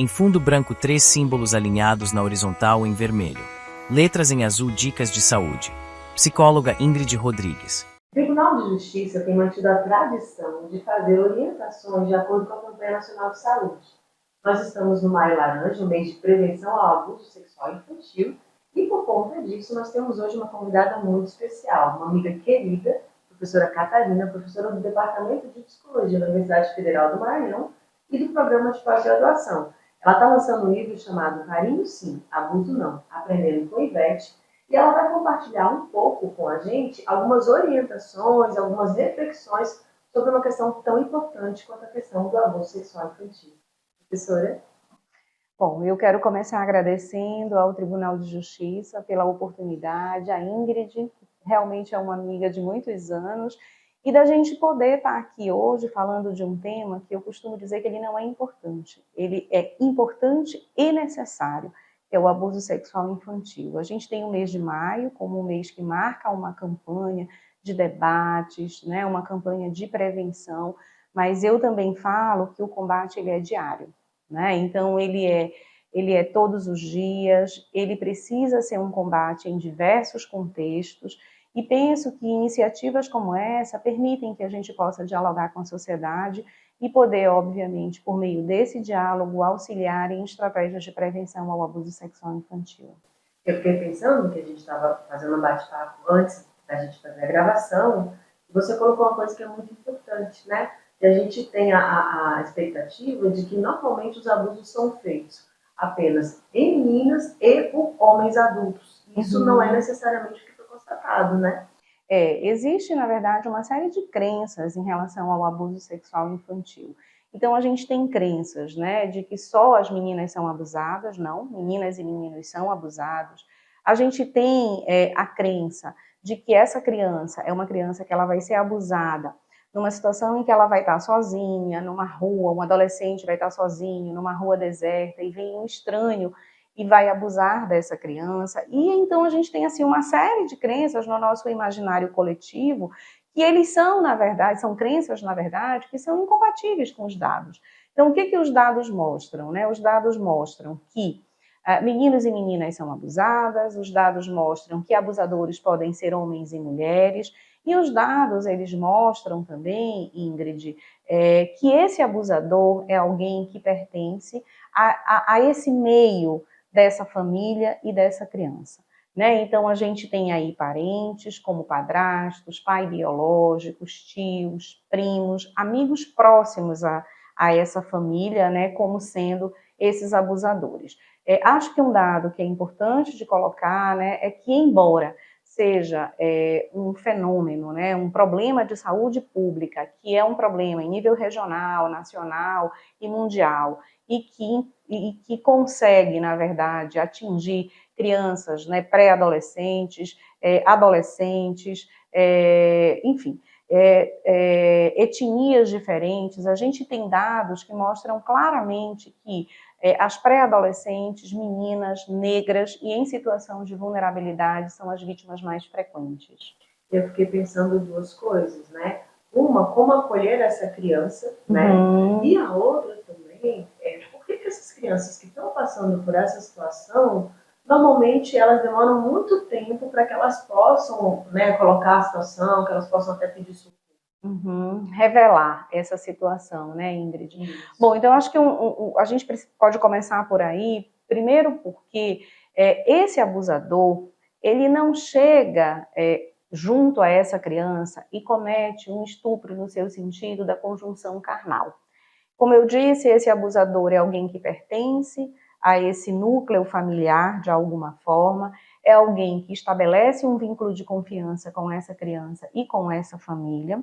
Em fundo branco, 3 símbolos alinhados na horizontal em vermelho. Letras em azul, dicas de saúde. Psicóloga Ingrid Rodrigues. O Tribunal de Justiça tem mantido a tradição de fazer orientações de acordo com a Campanha Nacional de Saúde. Nós estamos no Maio Laranja, o mês de prevenção ao abuso sexual infantil, e por conta disso nós temos hoje uma convidada muito especial, uma amiga querida, professora Catarina, professora do Departamento de Psicologia da Universidade Federal do Maranhão e do Programa de Pós-Graduação. Ela está lançando um livro chamado Carinho Sim, Abuso Não, Aprendendo com Ivete, e ela vai compartilhar um pouco com a gente algumas orientações, algumas reflexões sobre uma questão tão importante quanto a questão do abuso sexual infantil. Professora? Bom, eu quero começar agradecendo ao Tribunal de Justiça pela oportunidade, a Ingrid, que realmente é uma amiga de muitos anos, e da gente poder estar aqui hoje falando de um tema que eu costumo dizer que ele não é importante. Ele é importante e necessário, que é o abuso sexual infantil. A gente tem o mês de maio como um mês que marca uma campanha de debates, né, uma campanha de prevenção, mas eu também falo que o combate ele é diário, né? Então ele é todos os dias, ele precisa ser um combate em diversos contextos, e penso que iniciativas como essa permitem que a gente possa dialogar com a sociedade e poder, obviamente, por meio desse diálogo, auxiliar em estratégias de prevenção ao abuso sexual infantil. Eu fiquei pensando que a gente estava fazendo um bate-papo antes da gente fazer a gravação, e você colocou uma coisa que é muito importante, né? Que a gente tem a expectativa de que normalmente os abusos são feitos apenas em meninas e por homens adultos. Isso não é necessariamente o que foi constatado, né? Existe, na verdade, uma série de crenças em relação ao abuso sexual infantil. Então, a gente tem crenças, né, de que só as meninas são abusadas. Não, meninas e meninos são abusados. A gente tem a crença de que essa criança é uma criança que ela vai ser abusada numa situação em que ela vai estar sozinha, numa rua, um adolescente vai estar sozinho, numa rua deserta, e vem um estranho e vai abusar dessa criança. E então a gente tem assim uma série de crenças no nosso imaginário coletivo que eles são, na verdade, são crenças, na verdade, que são incompatíveis com os dados. Então, o que os dados mostram, né? Os dados mostram que meninos e meninas são abusadas, os dados mostram que abusadores podem ser homens e mulheres, e os dados, eles mostram também, Ingrid, que esse abusador é alguém que pertence a esse meio dessa família e dessa criança, né? Então, a gente tem aí parentes, como padrastos, pai biológicos, tios, primos, amigos próximos a essa família, né, como sendo esses abusadores. Acho que um dado que é importante de colocar, né, é que, embora seja um fenômeno, né, um problema de saúde pública, que é um problema em nível regional, nacional e mundial, e que consegue, na verdade, atingir crianças, né, pré-adolescentes, adolescentes, enfim, etnias diferentes. A gente tem dados que mostram claramente que as pré-adolescentes, meninas, negras e em situação de vulnerabilidade são as vítimas mais frequentes. Eu fiquei pensando duas coisas, né? Uma, como acolher essa criança, né? E a outra também por que essas crianças que estão passando por essa situação, normalmente elas demoram muito tempo para que elas possam, né, colocar a situação, que elas possam até pedir socorro. Revelar essa situação, né, Ingrid? Isso. Bom, então acho que a gente pode começar por aí, primeiro porque esse abusador, ele não chega junto a essa criança e comete um estupro no seu sentido da conjunção carnal. Como eu disse, esse abusador é alguém que pertence a esse núcleo familiar de alguma forma, é alguém que estabelece um vínculo de confiança com essa criança e com essa família,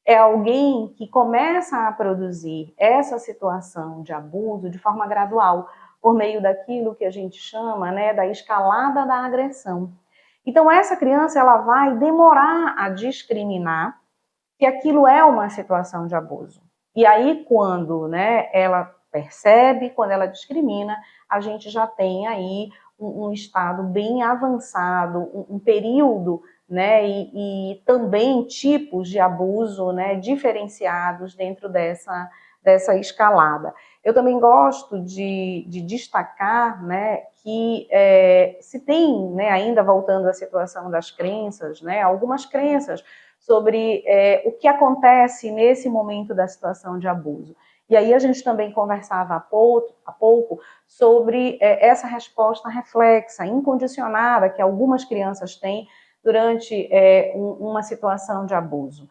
é alguém que começa a produzir essa situação de abuso de forma gradual, por meio daquilo que a gente chama, né, da escalada da agressão. Então, essa criança ela vai demorar a discriminar que aquilo é uma situação de abuso. E aí, quando, né, ela percebe, quando ela discrimina, a gente já tem aí um estado bem avançado, um período, né, e também tipos de abuso, né, diferenciados dentro dessa escalada. Eu também gosto de destacar, né, que se tem, né, ainda voltando à situação das crenças, né, algumas crenças sobre o que acontece nesse momento da situação de abuso. E aí a gente também conversava há pouco sobre essa resposta reflexa, incondicionada, que algumas crianças têm durante uma situação de abuso.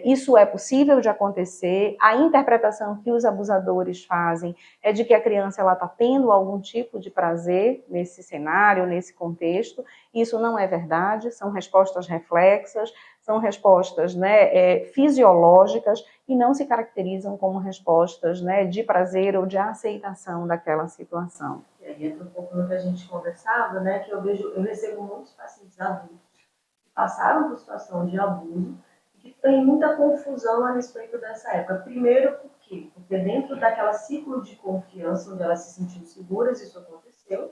Isso é possível de acontecer. A interpretação que os abusadores fazem é de que a criança está tendo algum tipo de prazer nesse cenário, nesse contexto. Isso não é verdade, são respostas reflexas, são respostas, né, fisiológicas e não se caracterizam como respostas, né, de prazer ou de aceitação daquela situação. E aí entra um pouco no que a gente conversava, né, que eu recebo muitos pacientes adultos que passaram por situação de abuso e que tem muita confusão a respeito dessa época. Primeiro, por quê? Porque dentro daquela ciclo de confiança onde elas se sentiam seguras, isso aconteceu.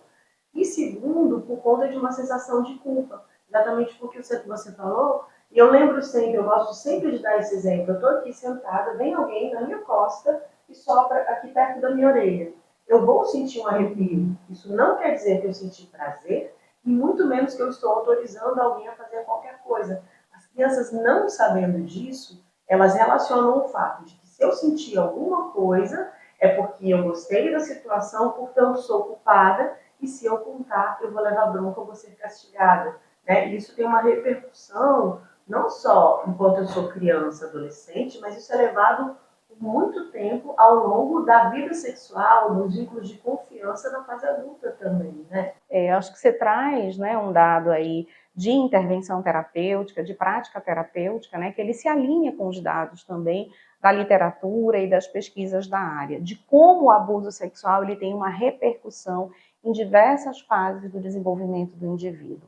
E segundo, por conta de uma sensação de culpa. Exatamente porque você falou, e eu lembro sempre, eu gosto sempre de dar esse exemplo. Eu estou aqui sentada, vem alguém na minha costa e sopra aqui perto da minha orelha. Eu vou sentir um arrepio. Isso não quer dizer que eu senti prazer, e muito menos que eu estou autorizando alguém a fazer qualquer coisa. As crianças, não sabendo disso, elas relacionam o fato de que se eu sentir alguma coisa, é porque eu gostei da situação, portanto sou culpada, e se eu contar, eu vou levar bronca, eu vou ser castigada. Né? Isso tem uma repercussão, não só enquanto eu sou criança, adolescente, mas isso é levado por muito tempo ao longo da vida sexual, nos vínculos de confiança na fase adulta também, né? Acho que você traz, né, um dado aí de intervenção terapêutica, de prática terapêutica, né, que ele se alinha com os dados também da literatura e das pesquisas da área, de como o abuso sexual ele tem uma repercussão em diversas fases do desenvolvimento do indivíduo.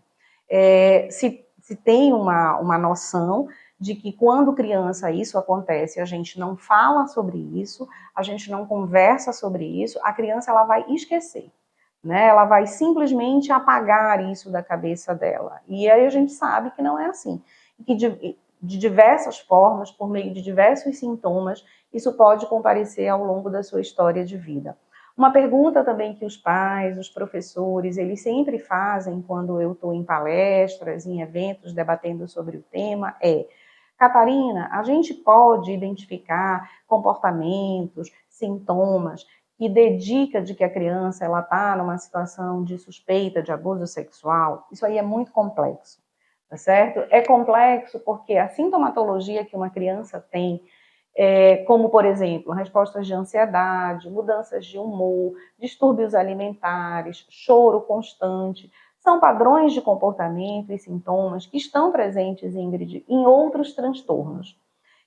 Se tem uma noção de que quando criança isso acontece, a gente não fala sobre isso, a gente não conversa sobre isso, a criança ela vai esquecer. Né? Ela vai simplesmente apagar isso da cabeça dela. E aí a gente sabe que não é assim. Que de diversas formas, por meio de diversos sintomas, isso pode comparecer ao longo da sua história de vida. Uma pergunta também que os pais, os professores, eles sempre fazem quando eu estou em palestras, em eventos, debatendo sobre o tema é: Catarina, a gente pode identificar comportamentos, sintomas que dê dica de que a criança está numa situação de suspeita de abuso sexual? Isso aí é muito complexo, tá certo? É complexo porque a sintomatologia que uma criança tem, como, por exemplo, respostas de ansiedade, mudanças de humor, distúrbios alimentares, choro constante, são padrões de comportamento e sintomas que estão presentes, Ingrid, em outros transtornos.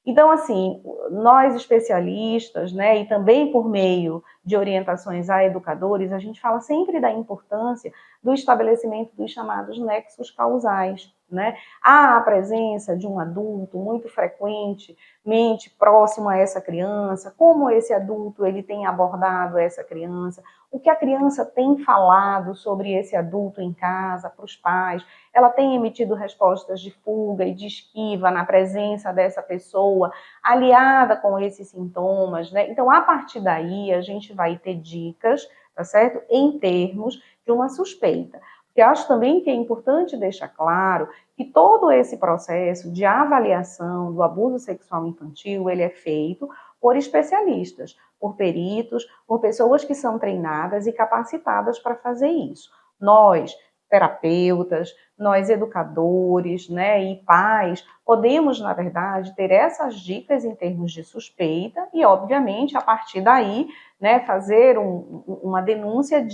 Então, assim, nós especialistas, né, e também por meio de orientações a educadores, a gente fala sempre da importância do estabelecimento dos chamados nexos causais, né? Há a presença de um adulto muito frequentemente próximo a essa criança, como esse adulto ele tem abordado essa criança, o que a criança tem falado sobre esse adulto em casa, para os pais, ela tem emitido respostas de fuga e de esquiva na presença dessa pessoa, aliada com esses sintomas, né? Então, a partir daí, a gente vai ter dicas, tá certo? Em termos de uma suspeita. Porque acho também que é importante deixar claro que todo esse processo de avaliação do abuso sexual infantil, ele é feito por especialistas, por peritos, por pessoas que são treinadas e capacitadas para fazer isso. Nós, terapeutas, nós educadores, né, e pais, podemos, na verdade, ter essas dicas em termos de suspeita e, obviamente, a partir daí, né, fazer uma denúncia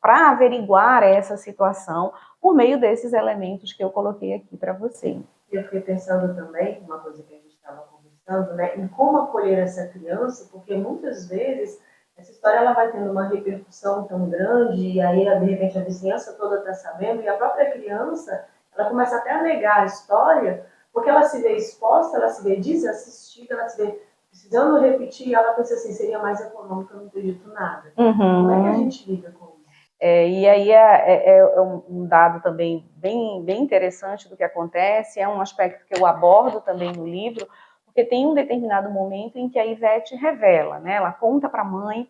para averiguar essa situação por meio desses elementos que eu coloquei aqui para você. Eu fiquei pensando também, uma coisa que a gente estava conversando, né, em como acolher essa criança, porque muitas vezes essa história ela vai tendo uma repercussão tão grande, e aí, de repente, a vizinhança toda está sabendo, e a própria criança, ela começa até a negar a história, porque ela se vê exposta, ela se vê desassistida, ela se vê precisando repetir, e ela pensa assim, seria mais econômico, eu não ter dito nada. Como é que a gente lida com isso? E aí é um dado também bem interessante do que acontece, é um aspecto que eu abordo também no livro, Porque tem um determinado momento em que a Ivete revela, né? Ela conta para a mãe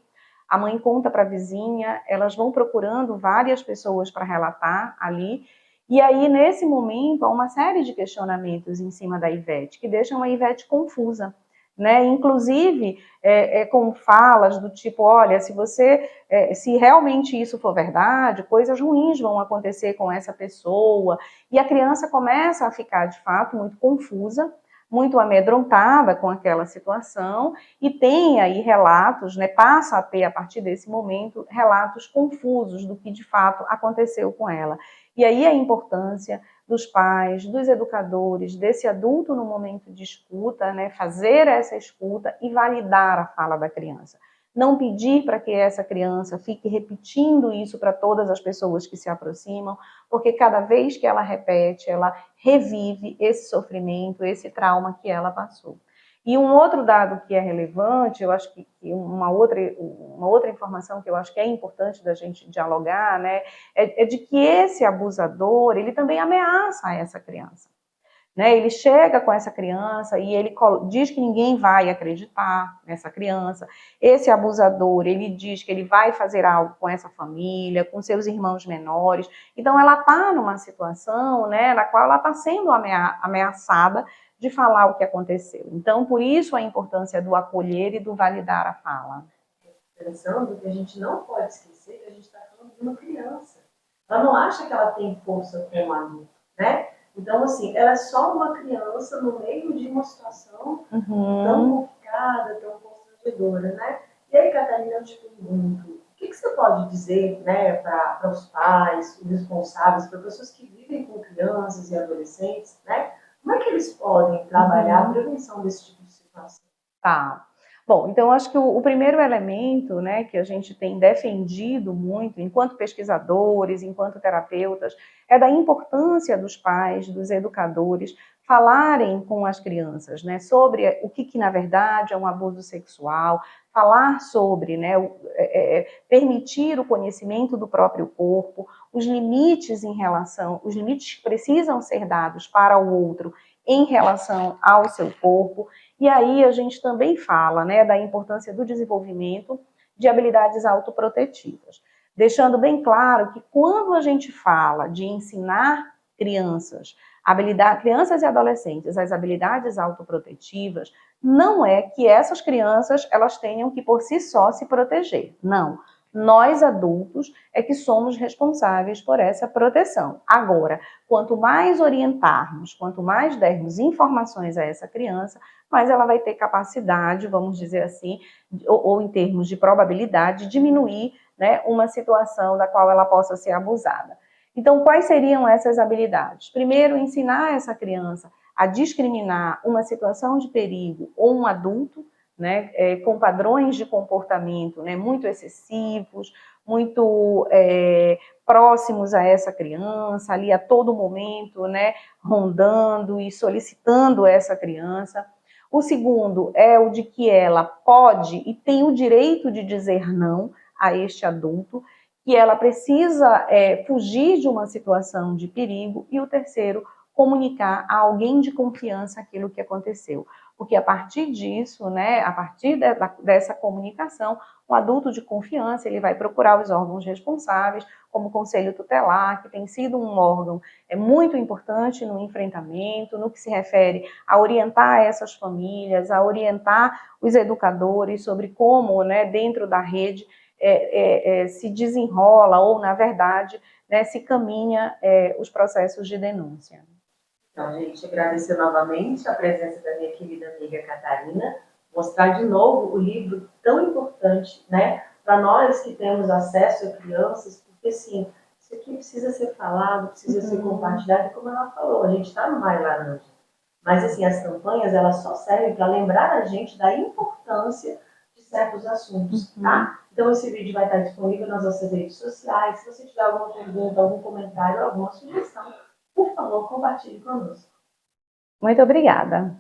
conta para a vizinha, elas vão procurando várias pessoas para relatar ali, e aí nesse momento há uma série de questionamentos em cima da Ivete, que deixam a Ivete confusa, né? Inclusive com falas do tipo, olha, se realmente isso for verdade, coisas ruins vão acontecer com essa pessoa, e a criança começa a ficar de fato muito confusa, muito amedrontada com aquela situação, e tem aí relatos, né, passa a ter a partir desse momento relatos confusos do que de fato aconteceu com ela. E aí a importância dos pais, dos educadores, desse adulto no momento de escuta, né, fazer essa escuta e validar a fala da criança. Não pedir para que essa criança fique repetindo isso para todas as pessoas que se aproximam, porque cada vez que ela repete, ela revive esse sofrimento, esse trauma que ela passou. E um outro dado que é relevante, eu acho que uma outra informação que eu acho que é importante da gente dialogar, né, é de que esse abusador, ele também ameaça essa criança. Né, ele chega com essa criança e ele diz que ninguém vai acreditar nessa criança. Esse abusador, ele diz que ele vai fazer algo com essa família, com seus irmãos menores. Então, ela está numa situação, né, na qual ela está sendo ameaçada de falar o que aconteceu. Então, por isso a importância do acolher e do validar a fala. Pensando que a gente não pode esquecer que a gente está falando de uma criança. Ela não acha que ela tem força como adulto, né? Então, assim, ela é só uma criança no meio de uma situação tão complicada, tão constrangedora, né? E aí, Catarina, eu te pergunto, o que você pode dizer, né, para os pais, os responsáveis, para pessoas que vivem com crianças e adolescentes, né? Como é que eles podem trabalhar a prevenção desse tipo de situação? Tá. Bom, então acho que o primeiro elemento, né, que a gente tem defendido muito, enquanto pesquisadores, enquanto terapeutas, é da importância dos pais, dos educadores, falarem com as crianças, né, sobre o que na verdade é um abuso sexual, falar sobre, né, permitir o conhecimento do próprio corpo, os limites os limites que precisam ser dados para o outro em relação ao seu corpo. E aí a gente também fala, né, da importância do desenvolvimento de habilidades autoprotetivas, deixando bem claro que quando a gente fala de ensinar crianças e adolescentes as habilidades autoprotetivas, não é que essas crianças elas tenham que por si só se proteger, não. Nós adultos é que somos responsáveis por essa proteção. Agora, quanto mais orientarmos, quanto mais dermos informações a essa criança, mais ela vai ter capacidade, vamos dizer assim, ou em termos de probabilidade, diminuir, né, uma situação da qual ela possa ser abusada. Então, quais seriam essas habilidades? Primeiro, ensinar essa criança a discriminar uma situação de perigo ou um adulto, né, com padrões de comportamento, né, muito excessivos, muito próximos a essa criança, ali a todo momento, né, rondando e solicitando essa criança. O segundo é o de que ela pode e tem o direito de dizer não a este adulto, que ela precisa fugir de uma situação de perigo. E o terceiro, comunicar a alguém de confiança aquilo que aconteceu. Porque a partir disso, né, a partir dessa comunicação, um adulto de confiança ele vai procurar os órgãos responsáveis, como o Conselho Tutelar, que tem sido um órgão muito importante no enfrentamento, no que se refere a orientar essas famílias, a orientar os educadores sobre como, né, dentro da rede, se desenrola ou, na verdade, né, se caminha os processos de denúncia. Então, gente, agradecer novamente a presença da minha querida amiga Catarina, mostrar de novo o livro tão importante, né, para nós que temos acesso a crianças, porque, assim, isso aqui precisa ser falado, precisa ser compartilhado, e como ela falou, a gente está no Maio Laranja, mas, assim, as campanhas, elas só servem para lembrar a gente da importância de certos assuntos, tá? Então, esse vídeo vai estar disponível nas nossas redes sociais. Se você tiver alguma pergunta, algum comentário, alguma sugestão, por favor, compartilhe conosco. Muito obrigada.